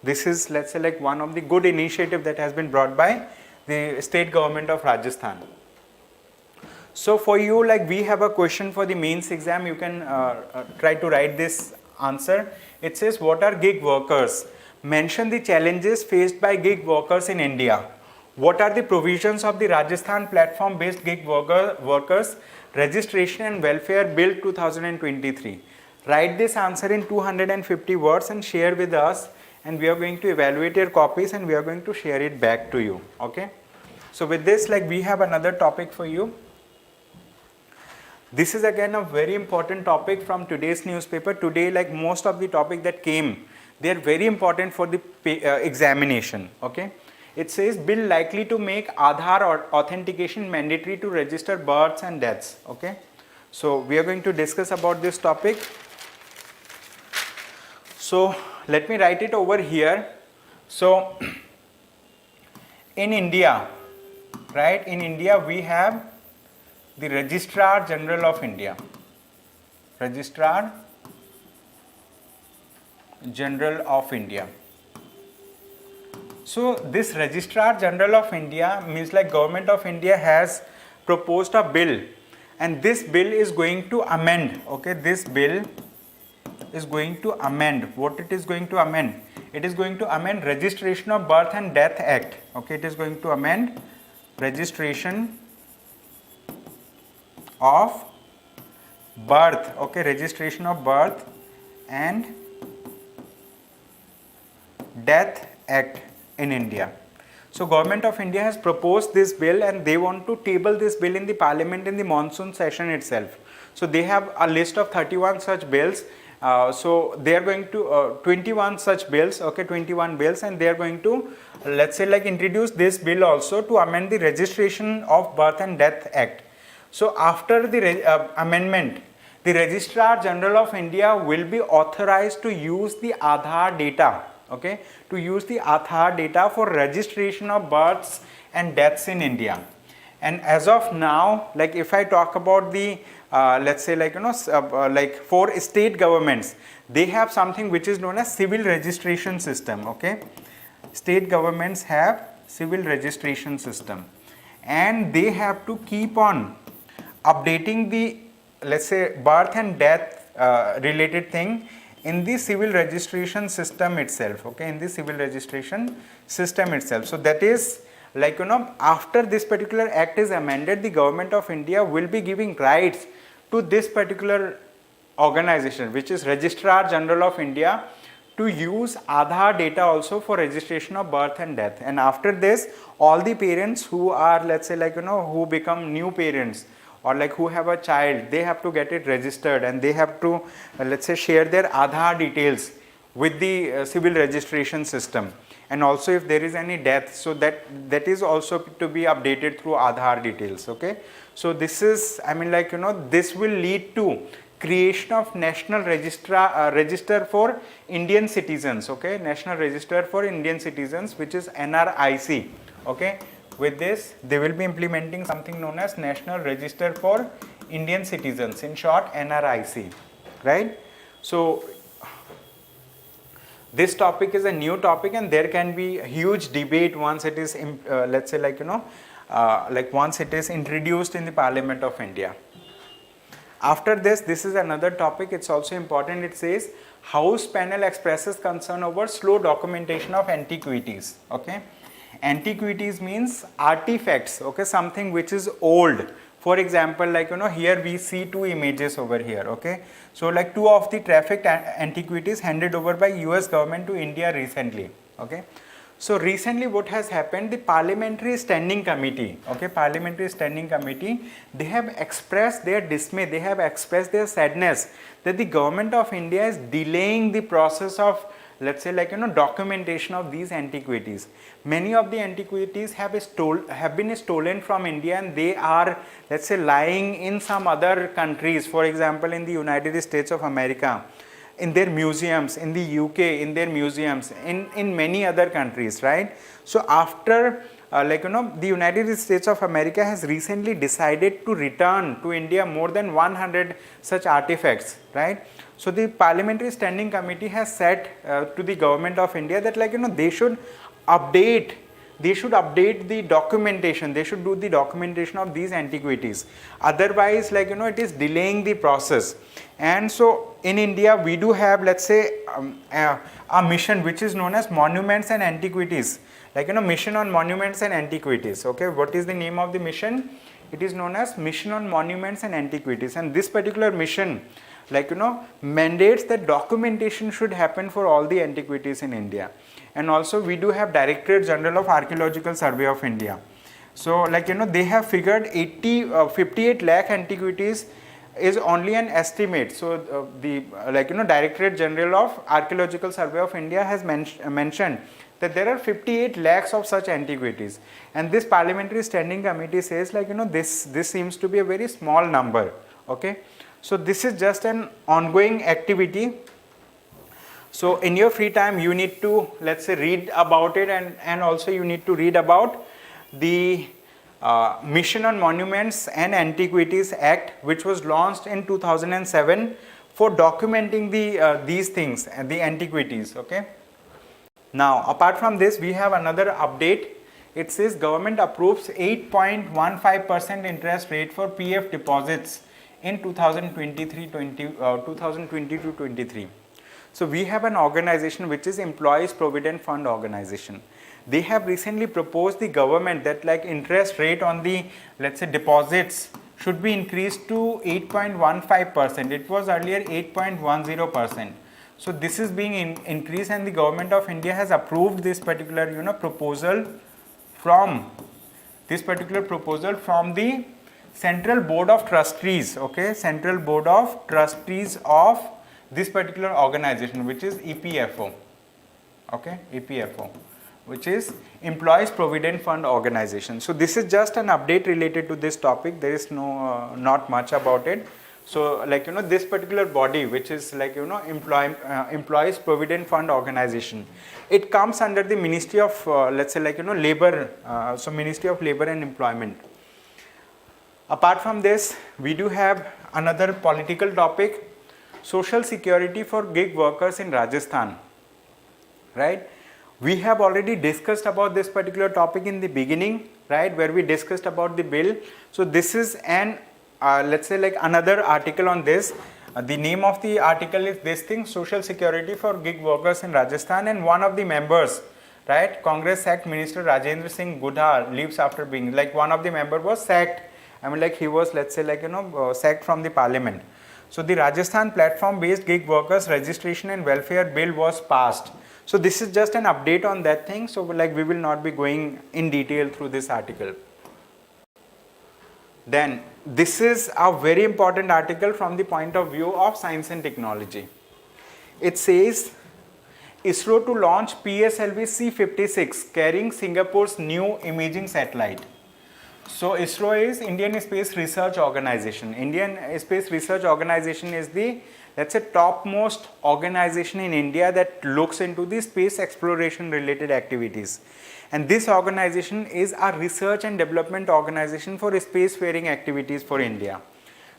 This is, let's say, like one of the good initiative that has been brought by the state government of Rajasthan. So for you, like, we have a question for the mains exam. You can try to write this answer. It says, what are gig workers? Mention the challenges faced by gig workers in India. What are the provisions of the Rajasthan platform based gig workers registration and welfare bill 2023? Write this answer in 250 words and share with us, and we are going to evaluate your copies and we are going to share it back to you, okay. So with this, like, we have another topic for you. This is again a very important topic from today's newspaper. Today, like, most of the topic that came, they are very important for the examination, okay. It says, bill likely to make Aadhaar or authentication mandatory to register births and deaths, okay. So we are going to discuss about this topic. So let me write it over here. So in India, right, in India we have the Registrar General of India. Registrar General of India. So this Registrar General of India means, like, Government of India has proposed a bill, and this bill is going to amend, okay, this bill is going to amend. What it is going to amend? It is going to amend Registration of Birth and Death Act. Okay, it is going to amend Registration of Birth. Okay, Registration of Birth and Death Act in India. So Government of India has proposed this bill and they want to table this bill in the Parliament in the monsoon session itself. So they have a list of 31 such bills. So they are going to 21 such bills, okay, 21 bills, and they are going to, let's say, like introduce this bill also to amend the Registration of Birth and Death Act. So after the amendment, the Registrar General of India will be authorized to use the Aadhaar data, okay, to use the Aadhaar data for registration of births and deaths in India. And as of now, like if I talk about the let's say, like like for state governments, they have something which is known as civil registration system. Okay, state governments have civil registration system, and they have to keep on updating the, let's say, birth and death related thing in the civil registration system itself. Okay, in the civil registration system itself. So that is like after this particular act is amended, the Government of India will be giving rights to this particular organization, which is Registrar General of India, to use Aadhaar data also for registration of birth and death. And after this, all the parents who are, let's say, like who become new parents or like who have a child, they have to get it registered and they have to let's say share their Aadhaar details with the civil registration system. And also if there is any death, so that is also to be updated through Aadhaar details. Okay, so this is, I mean, like this will lead to creation of national register for Indian citizens. Okay, National Register for Indian Citizens, which is NRIC. Okay, with this they will be implementing something known as National Register for Indian Citizens, in short NRIC, right? So this topic is a new topic and there can be a huge debate once it is let's say, like like once it is introduced in the Parliament of India. After this is another topic, it's also important. It says House panel expresses concern over slow documentation of antiquities. Okay, antiquities means artifacts, okay, something which is old. For example, like here we see two images over here. Okay, so like two of the trafficked antiquities handed over by US government to India recently. Okay, so recently what has happened, the Parliamentary Standing Committee, okay, Parliamentary Standing Committee, they have expressed their dismay, they have expressed their sadness that the Government of India is delaying the process of, let's say, like documentation of these antiquities. Many of the antiquities have been stolen from India and they are, let's say, lying in some other countries, for example in the United States of America, in their museums, in the UK, in their museums, in many other countries, right? So after the United States of America has recently decided to return to India more than 100 such artifacts, right? So the Parliamentary Standing Committee has said to the Government of India that they should update the documentation, they should do the documentation of these antiquities. Otherwise, it is delaying the process. And so in India we do have, let's say, a mission which is known as Monuments and Antiquities, Mission on Monuments and Antiquities. Okay, what is the name of the mission? It is known as Mission on Monuments and Antiquities, and this particular mission mandates that documentation should happen for all the antiquities in India. And also we do have Directorate General of Archaeological Survey of India. So they have figured 58 lakh antiquities is only an estimate. So the Directorate General of Archaeological Survey of India has mentioned that there are 58 lakhs of such antiquities, and this Parliamentary Standing Committee says this seems to be a very small number. Okay, so this is just an ongoing activity. So in your free time you need to, let's say, read about it, and also you need to read about the Mission on Monuments and Antiquities Act, which was launched in 2007 for documenting these things, the antiquities. Okay, now apart from this we have another update. It says government approves 8.15% interest rate for PF deposits in 2022-23. So we have an organization which is Employees Provident Fund Organization. They have recently proposed the government that like interest rate on the, let's say, deposits should be increased to 8.15%. It was earlier 8.10%. So this is being increased, and the government of India has approved this particular proposal from the Central Board of Trustees, okay, Central Board of Trustees of this particular organization, which is EPFO, okay, EPFO, which is Employees Provident Fund Organization. So this is just an update related to this topic. There is not much about it. So like this particular body, which is like Employees Provident Fund Organization, it comes under the Ministry of let's say Labor, so Ministry of Labor and Employment. Apart from this, we do have another political topic, social security for gig workers in Rajasthan, right? We have already discussed about this particular topic in the beginning, right, where we discussed about the bill. So this is an let's say like another article on this. The name of the article is this thing, social security for gig workers in Rajasthan, and one of the members, right, Congress sacked Minister Rajendra Singh Gudhar leaves after being, like one of the member was sacked. I mean like he was, let's say like sacked from the parliament. So the Rajasthan platform based gig workers registration and welfare bill was passed. So this is just an update on that thing. So like we will not be going in detail through this article. Then this is a very important article from the point of view of science and technology. It says ISRO to launch PSLV C56 carrying Singapore's new imaging satellite. So ISRO is Indian Space Research Organization. Indian Space Research Organization is the, let's say, topmost organization in India that looks into the space exploration related activities. And this organization is a research and development organization for spacefaring activities for India.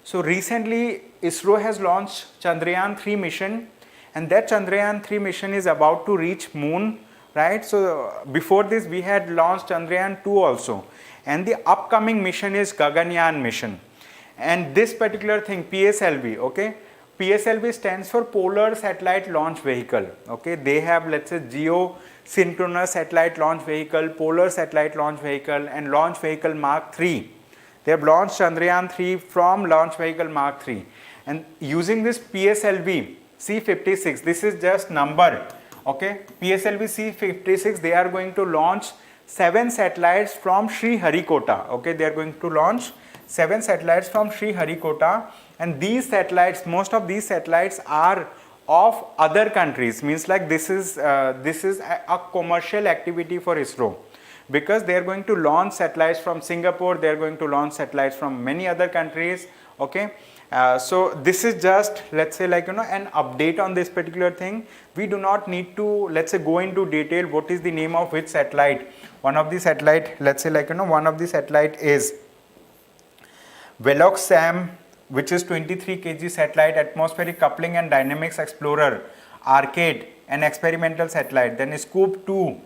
So recently ISRO has launched Chandrayaan-3 mission, and that Chandrayaan-3 mission is about to reach moon, right? So before this we had launched Chandrayaan-2 also, and the upcoming mission is Gaganyaan mission. And this particular thing, PSLV, okay, PSLV stands for Polar Satellite Launch Vehicle, okay. They have, let's say, Geosynchronous Satellite Launch Vehicle, Polar Satellite Launch Vehicle, and Launch Vehicle Mark III. They have launched Chandrayaan-3 from Launch Vehicle Mark III, and using this PSLV C56, this is just number, okay, PSLV C56, they are going to launch 7 satellites from Sriharikota, okay, they are going to launch 7 satellites from Sriharikota, and these satellites, most of these satellites are of other countries, means like this is a commercial activity for ISRO, because they are going to launch satellites from Singapore, they are going to launch satellites from many other countries, okay. So this is just, let's say like an update on this particular thing. We do not need to, let's say, go into detail what is the name of which satellite. One of the satellite, let's say like one of the satellite is Velox SAM, which is 23 kg satellite, atmospheric coupling and dynamics explorer, Arcade, an experimental satellite. Then Scoop 2,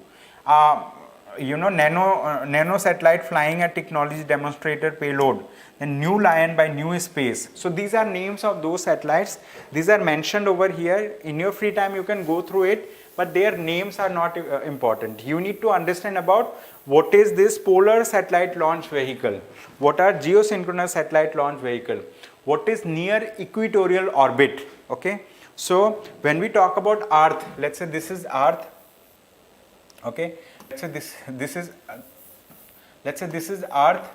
nano satellite flying a technology demonstrator payload. Then New Lion by New Space. So these are names of those satellites. These are mentioned over here. In your free time you can go through it, but their names are not important. You need to understand about what is this Polar Satellite Launch Vehicle, what are Geosynchronous Satellite Launch Vehicle, what is near equatorial orbit, okay. So when we talk about Earth, let's say this is Earth, okay, let's say this is Earth,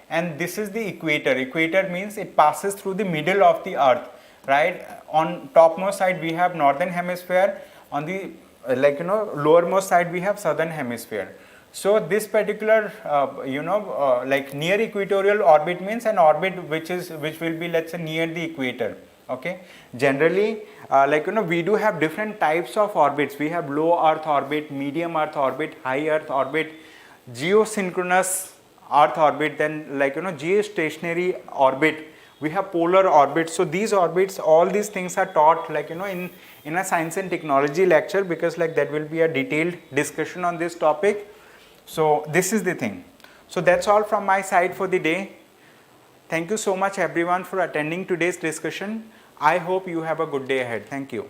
and this is the equator. Equator means it passes through the middle of the Earth, right? On topmost side we have northern hemisphere, on the lowermost side we have southern hemisphere. So this particular like near equatorial orbit means an orbit which will be, let's say, near the equator, okay. Generally we do have different types of orbits. We have low Earth orbit, medium Earth orbit, high Earth orbit, geosynchronous Earth orbit, then geostationary orbit, we have polar orbit. So these orbits, all these things are taught in a science and technology lecture, because that will be a detailed discussion on this topic. So this is the thing. So that's all from my side for the day. Thank you so much everyone for attending today's discussion. I hope you have a good day ahead. Thank you.